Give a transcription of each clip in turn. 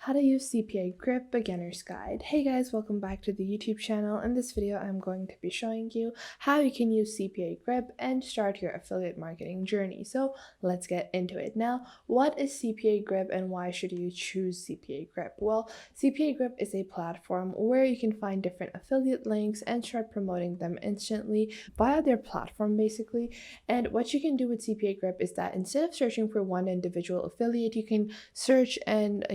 How to use CPAGrip Beginner's Guide. Hey guys, welcome back to the YouTube channel. In this video, I'm going to be showing you how you can use CPAGrip and start your affiliate marketing journey. So let's get into it. Now, what is CPAGrip and why should you choose CPAGrip? Well, CPAGrip is a platform where you can find different affiliate links and start promoting them instantly via their platform basically. And what you can do with CPAGrip is that instead of searching for one individual affiliate, you can search and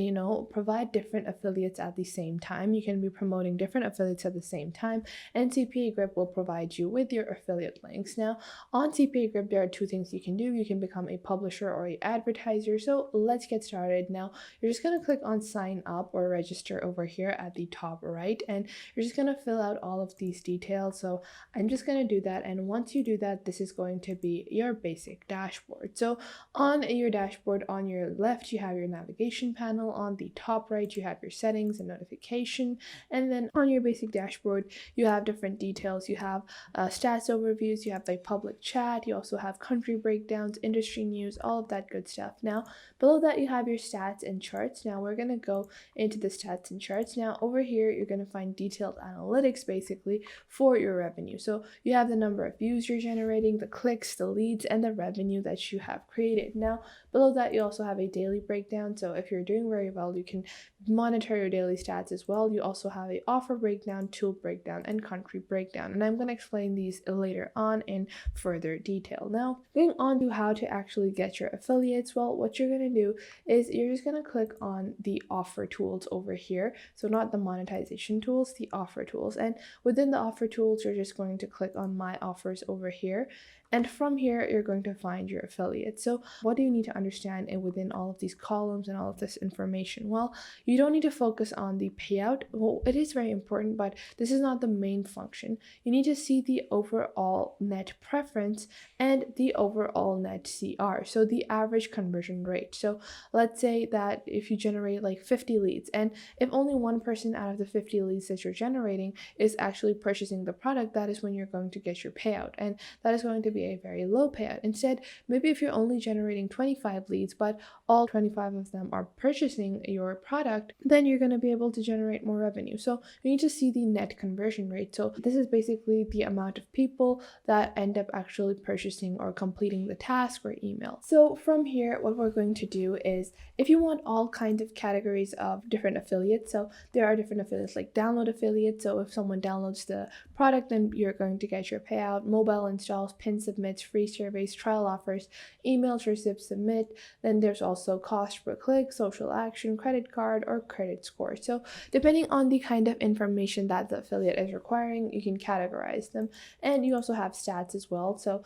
provide different affiliates at the same time. You can be promoting different affiliates at the same time, and CPAGrip will provide you with your affiliate links. Now, on CPAGrip, there are two things you can do. You can become a publisher or a advertiser. So let's get started. Now, you're just going to click on sign up or register over here at the top right, and you're just going to fill out all of these details. So I'm just going to do that, and once you do that, this is going to be your basic dashboard. So on your dashboard, on your left, you have your navigation panel. On the top right, you have your settings and notification. And then on your basic dashboard, you have different details. You have stats overviews, you have like public chat, you also have country breakdowns, industry news, all of that good stuff. Now, below that, you have your stats and charts. Now, we're going to go into the stats and charts. Now, over here, you're going to find detailed analytics basically for your revenue. So you have the number of views you're generating, the clicks, the leads, and the revenue that you have created. Now, below that, you also have a daily breakdown. So if you're doing very well, you can monitor your daily stats as well. You also have a offer breakdown, tool breakdown, and country breakdown. And I'm going to explain these later on in further detail. Now, going on to how to actually get your affiliates. Well, what you're going to do is you're just going to click on the offer tools over here. So not the monetization tools, the offer tools. And within the offer tools, you're just going to click on my offers over here. And from here, you're going to find your affiliates. So what do you need to understand within all of these columns and all of this information? Well, you don't need to focus on the payout. Well, it is very important, but this is not the main function. You need to see the overall net preference and the overall net CR. So the average conversion rate. So let's say that if you generate like 50 leads, and if only one person out of the 50 leads that you're generating is actually purchasing the product, that is when you're going to get your payout. And that is going to be a very low payout. Instead, maybe if you're only generating 25 leads, but all 25 of them are purchasing your product, then you're going to be able to generate more revenue. So you need to see the net conversion rate. So this is basically the amount of people that end up actually purchasing or completing the task or email. So from here, what we're going to do is if you want all kinds of categories of different affiliates, so there are different affiliates like download affiliates. So if someone downloads the product, then you're going to get your payout, mobile installs, pin submits, free surveys, trial offers, emails, receipts, submit. Then there's also cost per click, social action, credit card, or credit score. So depending on the kind of information that the affiliate is requiring, you can categorize them. And you also have stats as well. So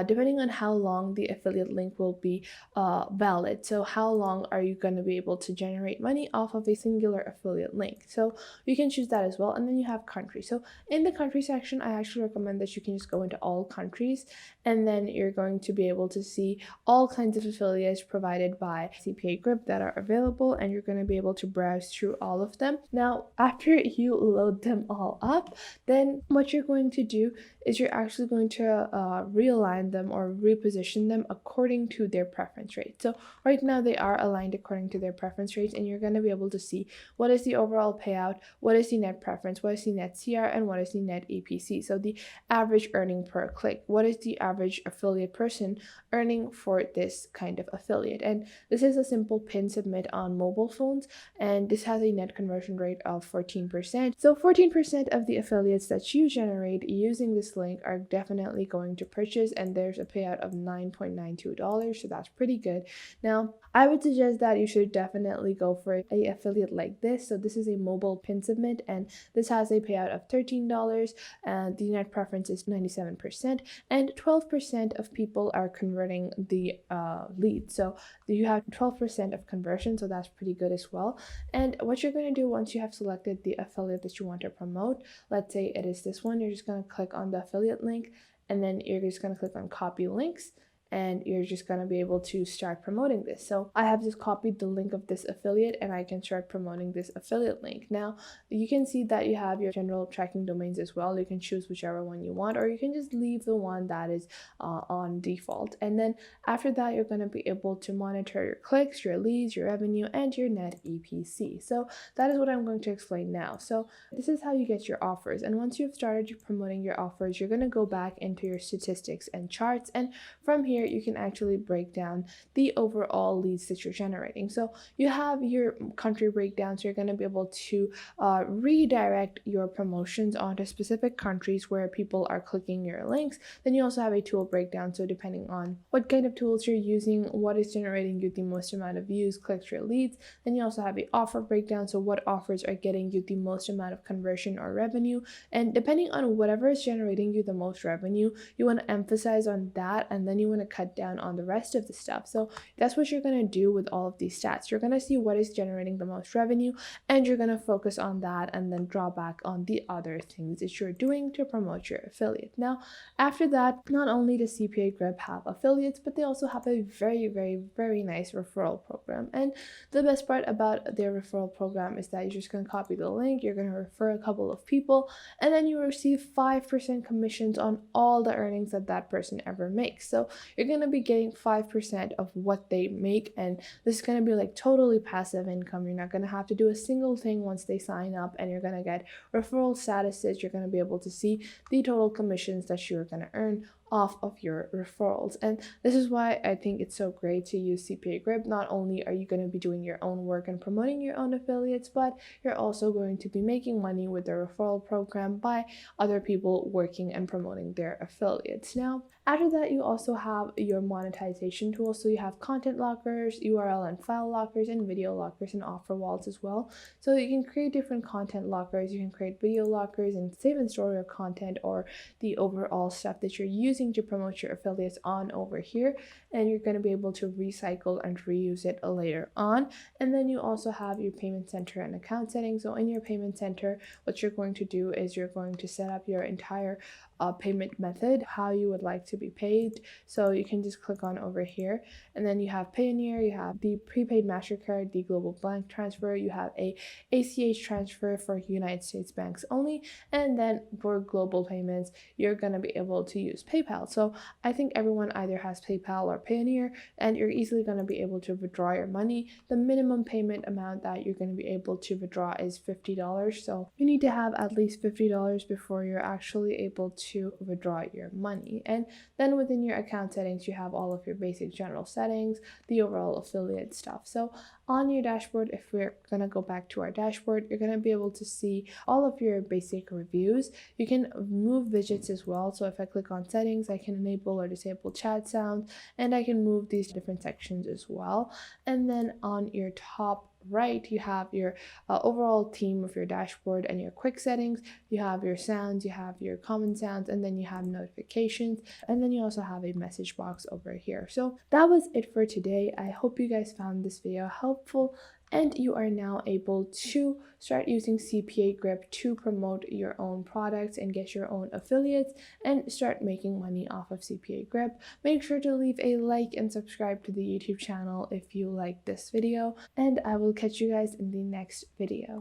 depending on how long the affiliate link will be valid. So how long are you going to be able to generate money off of a singular affiliate link? So you can choose that as well. And then you have country. So in the country section, I actually recommend that you can just go into all countries, and then you're going to be able to see all kinds of affiliates provided by CPAGrip that are available, and you're going to be able to browse through all of them. Now, after you load them all up, then what you're going to do is you're actually going to realign them or reposition them according to their preference rate. So right now they are aligned according to their preference rates, and you're going to be able to see what is the overall payout, what is the net preference, what is the net CR, and what is the net EPC. So the average earning per click, what is the average affiliate person earning for this kind of affiliate. And this is a simple pin submit on mobile phones, and this has a net conversion rate of 14%. So 14% of the affiliates that you generate using this link are definitely going to purchase, and there's a payout of $9.92, so that's pretty good. Now, I would suggest that you should definitely go for a affiliate like this. So this is a mobile pin submit, and this has a payout of $13, and the net preference is 97%, and 12% of people are converting the lead. So you have 12% of conversion, so that's pretty good as well. And what you're going to do once you have selected the affiliate that you want to promote, let's say it is this one, you're just going to click on the affiliate link, and then you're just going to click on copy links. and you're just going to be able to start promoting this. So I have just copied the link of this affiliate and I can start promoting this affiliate link. Now you can see that you have your general tracking domains as well. You can choose whichever one you want, or you can just leave the one that is on default. And then after that, you're going to be able to monitor your clicks, your leads, your revenue, and your net EPC. So that is what I'm going to explain now. So this is how you get your offers. And once you've started promoting your offers, you're going to go back into your statistics and charts. And from here, you can actually break down the overall leads that you're generating. So you have your country breakdown. So you're going to be able to redirect your promotions onto specific countries where people are clicking your links. Then you also have a tool breakdown. So depending on what kind of tools you're using, what is generating you the most amount of views, clicks, or leads. Then you also have an offer breakdown. So what offers are getting you the most amount of conversion or revenue. And depending on whatever is generating you the most revenue, you want to emphasize on that, and then you want to cut down on the rest of the stuff. So that's what you're going to do with all of these stats. You're going to see what is generating the most revenue, and you're going to focus on that and then draw back on the other things that you're doing to promote your affiliate. Now, after that, not only does CPAGrip have affiliates, but they also have a very nice referral program. And the best part about their referral program is that you're just going to copy the link, you're going to refer a couple of people, and then you receive 5% commissions on all the earnings that that person ever makes. So you're going to be getting 5% of what they make, and this is going to be like totally passive income. You're not going to have to do a single thing once they sign up, and you're going to get referral statuses. You're going to be able to see the total commissions that you're going to earn off of your referrals. And this is why I think it's so great to use CPAGrip. Not only are you going to be doing your own work and promoting your own affiliates, but you're also going to be making money with the referral program by other people working and promoting their affiliates. Now, after that, you also have your monetization tools. So you have content lockers, URL and file lockers, and video lockers and offer wallets as well. So you can create different content lockers, you can create video lockers and save and store your content or the overall stuff that you're using to promote your affiliates on over here, and you're going to be able to recycle and reuse it later on. And then you also have your payment center and account settings. So in your payment center, what you're going to do is you're going to set up your entire payment method, how you would like to be paid. So you can just click on over here, and then you have Payoneer, you have the prepaid MasterCard, the global bank transfer, you have a ACH transfer for United States banks only, and then for global payments, you're going to be able to use PayPal. So I think everyone either has PayPal or Payoneer, and you're easily going to be able to withdraw your money. The minimum payment amount that you're going to be able to withdraw is $50. So you need to have at least $50 before you're actually able to withdraw your money. And then within your account settings, you have all of your basic general settings, the overall affiliate stuff. So on your dashboard, if we're going to go back to our dashboard, you're going to be able to see all of your basic reviews. You can move widgets as well. So if I click on settings, I can enable or disable chat sounds, and I can move these different sections as well. And then on your top right, you have your overall theme of your dashboard and your quick settings. You have your sounds, you have your common sounds, and then you have notifications, and then you also have a message box over here. So that was it for today. I hope you guys found this video helpful, and you are now able to start using CPAGrip to promote your own products and get your own affiliates and start making money off of CPAGrip. Make sure to leave a like and subscribe to the YouTube channel if you like this video, and I will catch you guys in the next video.